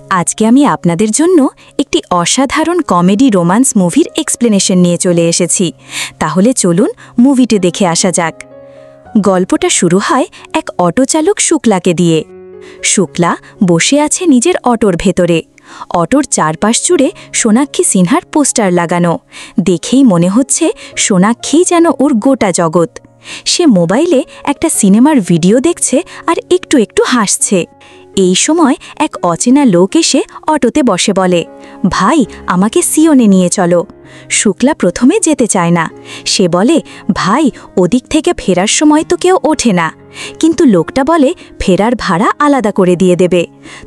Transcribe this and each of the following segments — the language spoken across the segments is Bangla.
আজকে আমি আপনাদের জন্য একটি অসাধারণ কমেডি রোমান্স মুভির এক্সপ্লেনেশন নিয়ে চলে এসেছি। তাহলে চলুন মুভিটি দেখে আসা যাক। গল্পটা শুরু হয় এক অটোচালক শুক্লাকে দিয়ে। শুক্লা বসে আছে নিজের অটোর ভেতরে। অটোর চারপাশ জুড়ে সোনাক্ষী সিনহার পোস্টার লাগানো। দেখেই মনে হচ্ছে সোনাক্ষী যেন ওর গোটা জগৎ। সে মোবাইলে একটা সিনেমার ভিডিও দেখছে আর একটু একটু হাসছে। এই সময় এক অচেনা লোক এসে অটোতে বসে বলে, ভাই, আমাকে সিওনে নিয়ে চলো। শুক্লা প্রথমে যেতে চায় না। সে বলে, ভাই, ওদিক থেকে ফেরার সময় তো কেউ ওঠে না। কিন্তু লোকটা বলে ফেরার ভাড়া আলাদা করে দিয়ে দেবে।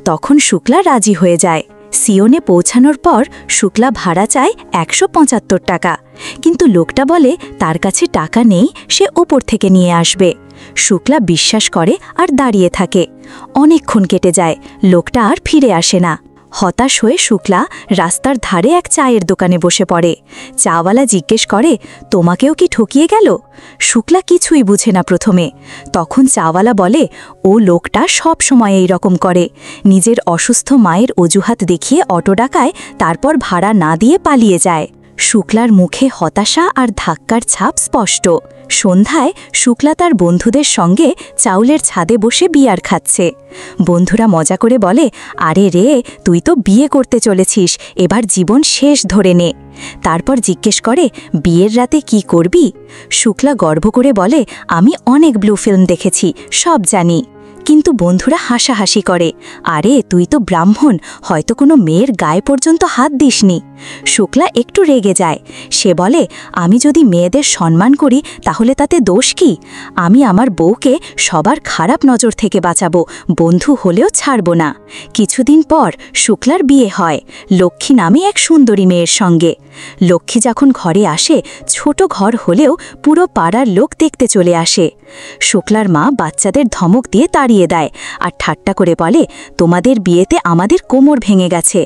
তখন শুক্লা রাজি হয়ে যায়। সিওনে পৌঁছানোর পর শুক্লা ভাড়া চায় ১৭৫ টাকা। কিন্তু লোকটা বলে তার কাছে টাকা নেই, সে উপর থেকে নিয়ে আসবে। শুক্লা বিশ্বাস করে আর দাঁড়িয়ে থাকে। অনেকক্ষণ কেটে যায়, লোকটা আর ফিরে আসে না। হতাশ হয়ে শুক্লা রাস্তার ধারে এক চায়ের দোকানে বসে পড়ে। চাওয়ালা জিজ্ঞেস করে, তোমাকেও কি ঠকিয়ে গেল? শুক্লা কিছুই বুঝে না প্রথমে। তখন চাওয়ালা বলে, ও লোকটা সব সময় এই রকম করে। নিজের অসুস্থ মায়ের অজুহাত দেখিয়ে অটো ডাকায়, তারপর ভাড়া না দিয়ে পালিয়ে যায়। শুক্লার মুখে হতাশা আর ধাক্কার ছাপ স্পষ্ট। সন্ধ্যায় শুক্লা তার বন্ধুদের সঙ্গে চাউলের ছাদে বসে বিয়ার খাচ্ছে। বন্ধুরা মজা করে বলে, আরে রে, তুই তো বিয়ে করতে চলেছিস, এবার জীবন শেষ ধরে নে। তারপর জিজ্ঞেস করে, বিয়ের রাতে কি করবি? শুক্লা গর্ব করে বলে, আমি অনেক ব্লু ফিল্ম দেখেছি, সব জানি। কিন্তু বন্ধুরা হাসাহাসি করে, আরে তুই তো ব্রাহ্মণ, হয়তো কোনো মেয়ের গায়ে পর্যন্ত হাত দিসনি। শুক্লা একটু রেগে যায়। সে বলে, আমি যদি মেয়েদের সম্মান করি তাহলে তাতে দোষ কি? আমি আমার বউকে সবার খারাপ নজর থেকে বাঁচাবো, বন্ধু হলেও ছাড়ব না। কিছুদিন পর শুক্লার বিয়ে হয় লক্ষ্মী নামে এক সুন্দরী মেয়ের সঙ্গে। লক্ষ্মী যখন ঘরে আসে, ছোট ঘর হলেও পুরো পাড়ার লোক দেখতে চলে আসে। শুক্লার মা বাচ্চাদের ধমক দিয়ে তাড়িয়ে দেয় আর ঠাট্টা করে বলে, তোমাদের বিয়েতে আমাদের কোমর ভেঙে গেছে।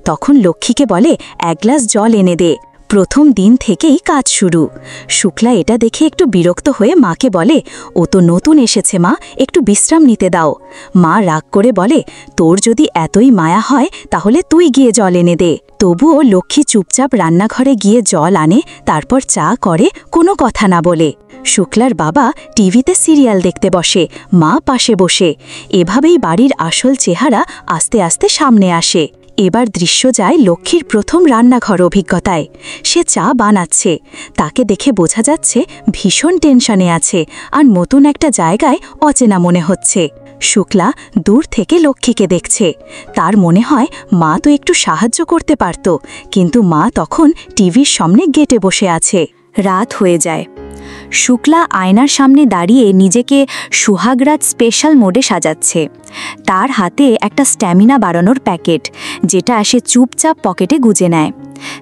তখন লক্ষ্মীকে বলে, এক গ্লাস জল এনে দে। প্রথম দিন থেকেই কাজ শুরু। শুক্লা এটা দেখে একটু বিরক্ত হয়ে মাকে বলে, ও তো নতুন এসেছে মা, একটু বিশ্রাম নিতে দাও। মা রাগ করে বলে, তোর যদি এতই মায়া হয় তাহলে তুই গিয়ে জল এনে দে। তবুও লক্ষ্মী চুপচাপ রান্নাঘরে গিয়ে জল আনে, তারপর চা করে, কোনো কথা না বলে। শুক্লার বাবা টিভিতে সিরিয়াল দেখতে বসে, মা পাশে বসে। এভাবেই বাড়ির আসল চেহারা আস্তে আস্তে সামনে আসে। এবার দৃশ্য যায় লক্ষ্মীর প্রথম রান্নাঘর অভিজ্ঞতায়। সে চা বানাচ্ছে। তাকে দেখে বোঝা যাচ্ছে ভীষণ টেনশনে আছে আর নতুন একটা জায়গায় অচেনা মনে হচ্ছে। শুক্লা দূর থেকে লক্ষ্মীকে দেখছে। তার মনে হয় মা তো একটু সাহায্য করতে পারত, কিন্তু মা তখন টিভির সামনে গেটে বসে আছে। রাত হয়ে যায়। শুক্লা আয়নার সামনে দাঁড়িয়ে নিজেকে সুহাগরাত স্পেশাল মোডে সাজাচ্ছে। তার হাতে একটা স্ট্যামিনা বাড়ানোর প্যাকেট, যেটা সে চুপচাপ পকেটে গুজে নেয়।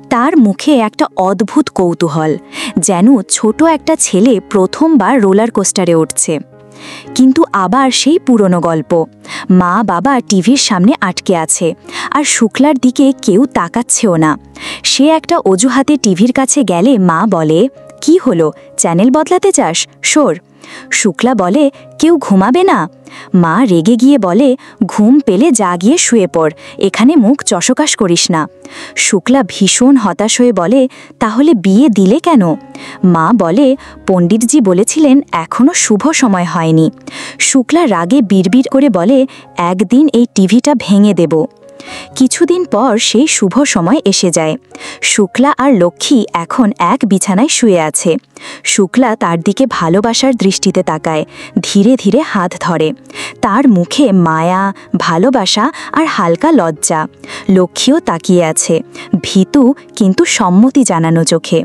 তার মুখে একটা অদ্ভুত কৌতূহল, যেন ছোট একটা ছেলে প্রথমবার রোলার কোস্টারে উঠছে। কিন্তু আবার সেই পুরনো গল্প। মা বাবা টিভির সামনে আটকে আছে আর শুক্লার দিকে কেউ তাকাচ্ছেও না। সে একটা অজুহাতে টিভির কাছে গেলে মা বলে, কি হলো, চ্যানেল বদলাতে চাস? সর। শুক্লা বলে, কেউ ঘুমাবে না? মা রেগে গিয়ে বলে, ঘুম পেলে যা গিয়ে শুয়ে পড়, এখানে মুখ চশকাশ করিস না। শুক্লা ভীষণ হতাশ হয়ে বলে, তাহলে বিয়ে দিলে কেন? মা বলে, পণ্ডিতজি বলেছিলেন এখনো শুভ সময় হয়নি। শুক্লা রাগে বিড়বিড় করে বলে, একদিন এই টিভিটা ভেঙে দেব। কিছুদিন পর সেই শুভ সময় এসে যায়। শুক্লা আর লক্ষ্মী এখন এক বিছানায় শুয়ে আছে। শুক্লা তার দিকে ভালোবাসার দৃষ্টিতে তাকায়, ধীরে ধীরে হাত ধরে। তার মুখে মায়া, ভালোবাসা আর হালকা লজ্জা। লক্ষ্মীও তাকিয়ে আছে, ভীতু কিন্তু সম্মতি জানানো চোখে।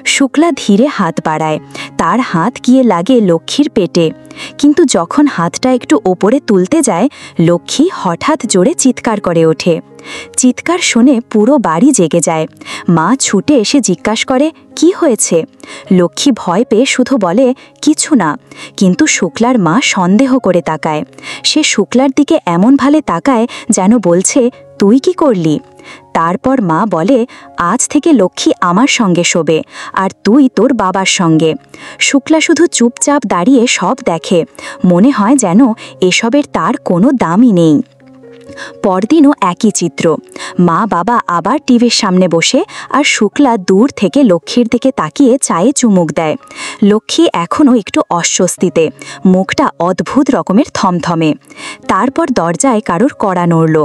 শুক্লা ধীরে হাত বাড়ায়। তার হাত গিয়ে লাগে লক্ষ্মীর পেটে। কিন্তু যখন হাতটা একটু ওপরে তুলতে যায়, লক্ষ্মী হঠাৎ জোরে চিৎকার করে ওঠে। চিৎকার শুনে পুরো বাড়ি জেগে যায়। মা ছুটে এসে জিজ্ঞাসা করে, কি হয়েছে? লক্ষ্মী ভয় পেয়ে শুধু বলে, কিছু না। কিন্তু শুক্লার মা সন্দেহ করে তাকায়। সে শুক্লার দিকে এমন ভাবে তাকায় যেন বলছে, তুই কি করলি? তারপর মা বলে, আজ থেকে লক্ষ্মী আমার সঙ্গে শোবে আর তুই তোর বাবার সঙ্গে। শুক্লা শুধু চুপচাপ দাঁড়িয়ে সব দেখে। মনে হয় যেন এসবের তার কোনো দামই নেই। পরদিনও একই চিত্র। মা বাবা আবার টিভির সামনে বসে, আর শুক্লা দূর থেকে লক্ষ্মীর দিকে তাকিয়ে চায়ে চুমুক দেয়। লক্ষ্মী এখনও একটু অস্বস্তিতে, মুখটা অদ্ভুত রকমের থমথমে। তারপর দরজায় কারোর কড়া নড়ল।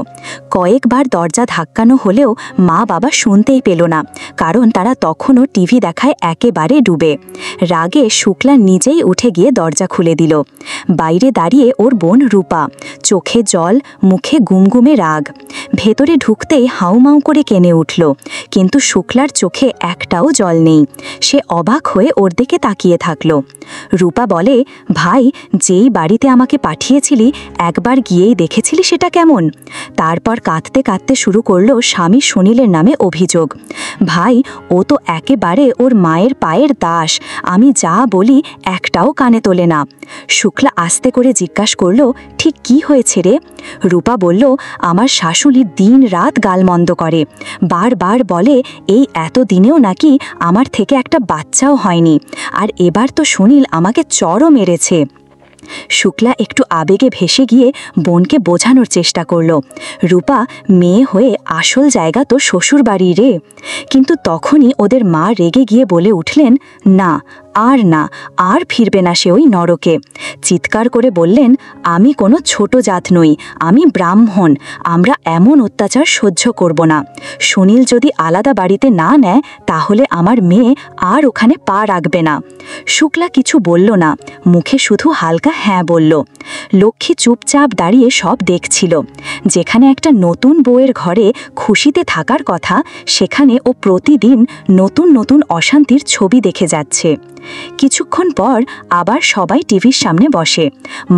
কয়েকবার দরজা ধাক্কানো হলেও মা বাবা শুনতেই পেল না, কারণ তারা তখনও টিভি দেখায় একেবারে ডুবে। রাগে শুক্লা নিজেই উঠে গিয়ে দরজা খুলে দিল। বাইরে দাঁড়িয়ে ওর বোন রূপা, চোখে জল, মুখে গুমগুমে রাগ। ভেতরে ঢুকতেই হাউমাউ করে কেনে উঠল, কিন্তু শুক্লার চোখে একটাও জল নেই। সে অবাক হয়ে ওর দিকে তাকিয়ে থাকল। রূপা বলে, ভাই, যেই বাড়িতে আমাকে পাঠিয়েছিলি একবার গিয়েই দেখেছিলি সেটা কেমন? তারপর কাঁদতে কাঁদতে শুরু করলো স্বামী সুনীলের নামে অভিযোগ। ভাই, ও তো একেবারে ওর মায়ের পায়ের দাস, আমি যা বলি একটাও কানে তোলে না। শুক্লা আস্তে করে জিজ্ঞাসা করল, ঠিক কি হয়েছে রে? রূপা বলল, আমার শাশুড়ি দিন রাত গালমন্দ করে, বারবার বলে এই এতদিনেও নাকি আমার থেকে একটা বাচ্চাও হয়নি, আর এবার তো সুনীল আমাকে চড়ও মেরেছে। শুক্লা একটু আবেগে ভেসে গিয়ে বোনকে বোঝানোর চেষ্টা করল, রূপা, মেয়ে হয়ে আসল জায়গা তো শ্বশুর বাড়ি রে। কিন্তু তখনই ওদের মা রেগে গিয়ে বলে উঠলেন, না, আর ফিরবে না সে ওই নরকে। চিৎকার করে বললেন, আমি কোনো ছোট জাত নই, আমি ব্রাহ্মণ, আমরা এমন অত্যাচার সহ্য করব না। সুনীল যদি আলাদা বাড়িতে না নেয় তাহলে আমার মেয়ে আর ওখানে পা রাখবে না। শুক্লা কিছু বলল না, মুখে শুধু হালকা হ্যাঁ বলল। লক্ষ্মী চুপচাপ দাঁড়িয়ে সব দেখছিল। যেখানে একটা নতুন বউয়ের ঘরে খুশিতে থাকার কথা, সেখানে ও প্রতিদিন নতুন নতুন অশান্তির ছবি দেখে যাচ্ছে। কিছুক্ষণ পর আবার সবাই টিভির সামনে বসে।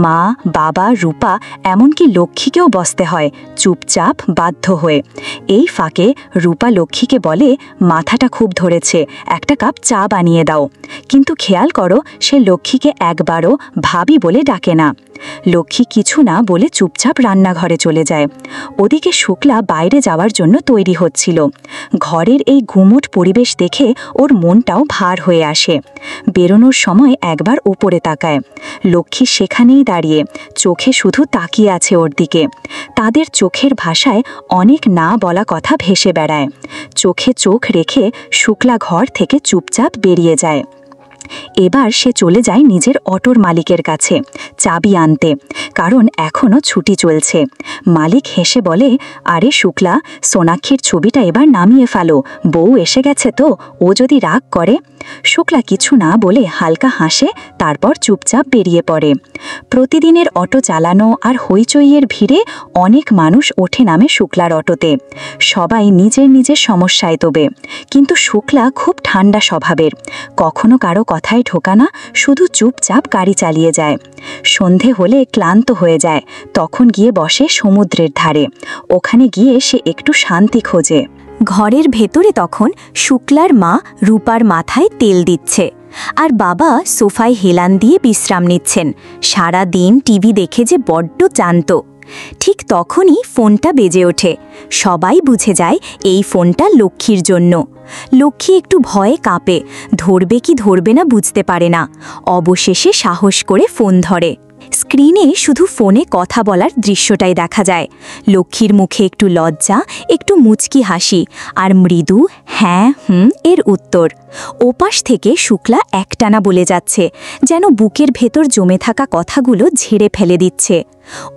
মা, বাবা, রূপা, এমনকি লক্ষ্মীকেও বসতে হয়, চুপচাপ বাধ্য হয়ে। এই ফাঁকে রূপা লক্ষ্মীকে বলে, মাথাটা খুব ধরেছে, একটা কাপ চা বানিয়ে দাও। কিন্তু খেয়াল করো, সে লক্ষ্মীকে একবারও ভাবি বলে ডাকে না। লক্ষ্মী কিছু না বলে চুপচাপ রান্নাঘরে চলে যায়। ওদিকে শুক্লা বাইরে যাওয়ার জন্য তৈরি হচ্ছিল। ঘরের এই গুমোট পরিবেশ দেখে ওর মনটাও ভার হয়ে আসে। বেরোনোর সময় একবার উপরে তাকায়। লক্ষ্মী সেখানেই দাঁড়িয়ে, চোখে শুধু তাকিয়ে আছে ওর দিকে। তাদের চোখের ভাষায় অনেক না বলা কথা ভেসে বেড়ায়। চোখে চোখ রেখে শুক্লা ঘর থেকে চুপচাপ বেরিয়ে যায়। এবার সে চলে যায় নিজের অটোর মালিকের কাছে চাবি আনতে, কারণ এখনও ছুটি চলছে। মালিক হেসে বলে, আরে শুক্লা, সোনাক্ষীর ছবিটা এবার নামিয়ে ফেলো, বউ এসে গেছে তো, ও যদি রাগ করে। শুক্লা কিছু না বলে হালকা হাসে, তারপর চুপচাপ বেরিয়ে পড়ে। প্রতিদিনের অটো চালানো আর হইচইয়ের ভিড়ে অনেক মানুষ ওঠে নামে শুক্লার অটোতে। সবাই নিজের নিজের সমস্যায় তোবে, কিন্তু শুক্লা খুব ঠান্ডা স্বভাবের, কখনো কারো কথায় ঢোকা না, শুধু চুপচাপ গাড়ি চালিয়ে যায়। সন্ধে হলে ক্লান্ত হয়ে যায়, তখন গিয়ে বসে সমুদ্রের ধারে। ওখানে গিয়ে সে একটু শান্তি খোঁজে। ঘরের ভেতরে তখন শুক্লার মা রূপার মাথায় তেল দিচ্ছে, আর বাবা সোফায় হেলান দিয়ে বিশ্রাম নিচ্ছেন। সারা দিন টিভি দেখে যে বড্ড জানত। ঠিক তখনই ফোনটা বেজে ওঠে। সবাই বুঝে যায় এই ফোনটা লক্ষ্মীর জন্য। লক্ষ্মী একটু ভয়ে কাঁপে, ধরবে কি ধরবে না বুঝতে পারে না। অবশেষে সাহস করে ফোন ধরে। স্ক্রিনে শুধু ফোনে কথা বলার দৃশ্যটাই দেখা যায়। লক্ষ্মীর মুখে একটু লজ্জা, একটু মুচকি হাসি, আর মৃদু হ্যাঁ এর উত্তর। ওপাশ থেকে শুক্লা একটানা বলে যাচ্ছে, যেন বুকের ভেতর জমে থাকা কথাগুলো ঝেড়ে ফেলে দিচ্ছে।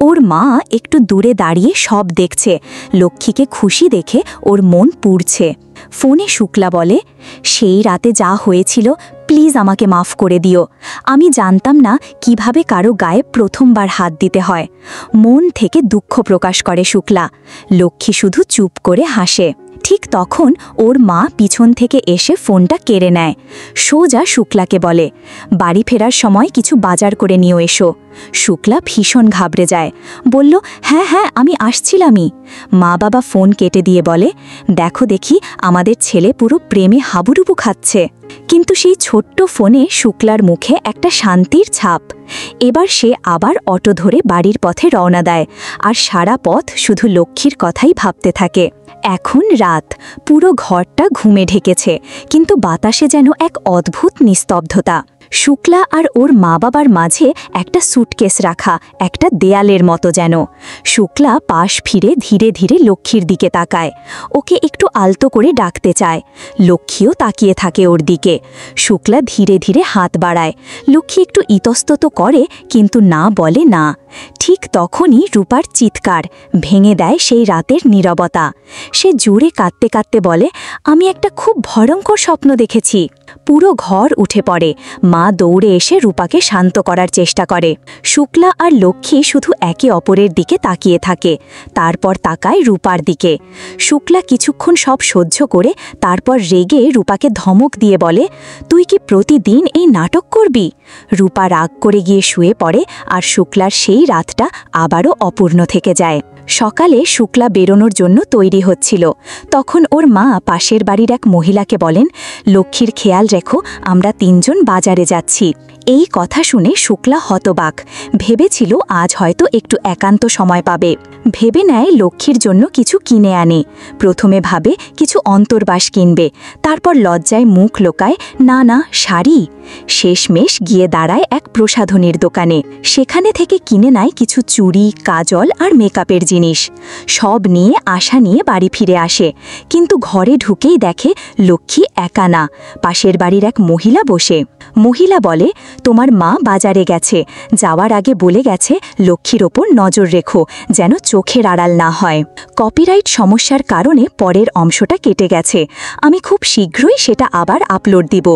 ওর মা একটু দূরে দাঁড়িয়ে সব দেখছে। লক্ষ্মীকে খুশি দেখে ওর মন পুড়ছে। ফোনে শুক্লা বলে, সেই রাতে যা হয়েছিল প্লিজ আমাকে মাফ করে দিও। আমি জানতাম না কিভাবে কারো গায়ে প্রথমবার হাত দিতে হয়। মন থেকে দুঃখ প্রকাশ করে শুক্লা। লক্ষ্মী শুধু চুপ করে হাসে। ঠিক তখন ওর মা পিছন থেকে এসে ফোনটা কেড়ে নেয়। সোজা শুক্লাকে বলে, বাড়ি ফেরার সময় কিছু বাজার করে নিও এসো। শুক্লা ভীষণ ঘাবড়ে যায়, বলল, হ্যাঁ আমি আসছিলামই। মা বাবা ফোন কেটে দিয়ে বলে, দেখো দেখি আমাদের ছেলে পুরো প্রেমে হাবুডুবু খাচ্ছে। কিন্তু সেই ছোট্ট ফোনে শুক্লার মুখে একটা শান্তির ছাপ। এবার সে আবার অটো ধরে বাড়ির পথে রওনা দেয়, আর সারা পথ শুধু লক্ষ্মীর কথাই ভাবতে থাকে। এখন রাত, পুরো ঘরটা ঘুমে ঢেকেছে, কিন্তু বাতাসে যেন এক অদ্ভুত নিস্তব্ধতা। শুক্লা আর ওর মা বাবার মাঝে একটা সুটকেস রাখা, একটা দেয়ালের মতো যেন। শুক্লা পাশ ফিরে ধীরে ধীরে লক্ষ্মীর দিকে তাকায়, ওকে একটু আলতো করে ডাকতে চায়। লক্ষ্মীও তাকিয়ে থাকে ওর দিকে। শুক্লা ধীরে ধীরে হাত বাড়ায়। লক্ষ্মী একটু ইতস্তত করে, কিন্তু না বলে না। ঠিক তখনই রূপার চিৎকার ভেঙে দেয় সেই রাতের নীরবতা। সে জোরে কাঁদতে কাঁদতে বলে, আমি একটা খুব ভয়ঙ্কর স্বপ্ন দেখেছি। পুরো ঘর উঠে পড়ে। মা দৌড়ে এসে রূপাকে শান্ত করার চেষ্টা করে। শুক্লা আর লক্ষ্মী শুধু একে অপরের দিকে তাকিয়ে থাকে, তারপর তাকায় রূপার দিকে। শুক্লা কিছুক্ষণ সব সহ্য করে তারপর রেগে রূপাকে ধমক দিয়ে বলে, তুই কি প্রতিদিন এই নাটক করবি? রূপা রাগ করে গিয়ে শুয়ে পড়ে, আর শুক্লার সেই রাতটা আবারও অপূর্ণ থেকে যায়। সকালে শুক্লা বেরোনোর জন্য তৈরি হচ্ছিল। তখন ওর মা পাশের বাড়ির এক মহিলাকে বলেন, লক্ষ্মীর খেয়াল রেখো, আমরা 3 জন বাজারে যাচ্ছি। এই কথা শুনে শুক্লা হতবাক। ভেবেছিল আজ হয়তো একটু একান্ত সময় পাবে। ভেবে নেয় লক্ষ্মীর জন্য কিছু কিনে আনে। প্রথমে ভাবে কিছু অন্তর্বাস কিনবে, তারপর লজ্জায় মুখ লোকায়, না না, শাড়ি। শেষমেশ গিয়ে দাঁড়ায় এক প্রসাধনীর দোকানে। সেখানে থেকে কিনে নেয় কিছু চুড়ি, কাজল আর মেকআপের জিনিস। সব নিয়ে আশা নিয়ে বাড়ি ফিরে আসে, কিন্তু ঘরে ঢুকেই দেখে লক্ষ্মী একা না, পাশের বাড়ির এক মহিলা বসে। মহিলা বলে, তোমার মা বাজারে গেছে, যাওয়ার আগে বলে গেছে লক্ষ্মীর ওপর নজর রেখো, যেন চোখের আড়াল না হয়। কপিরাইট সমস্যার কারণে পরের অংশটা কেটে গেছে। আমি খুব শীঘ্রই সেটা আবার আপলোড দিব।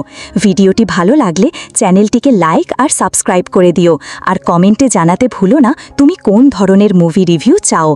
ভিডিওটি ভালো লাগলে চ্যানেলটিকে লাইক আর সাবস্ক্রাইব করে দিও, আর কমেন্টে জানাতে ভুলো না তুমি কোন ধরনের মুভি রিভিউ চাও।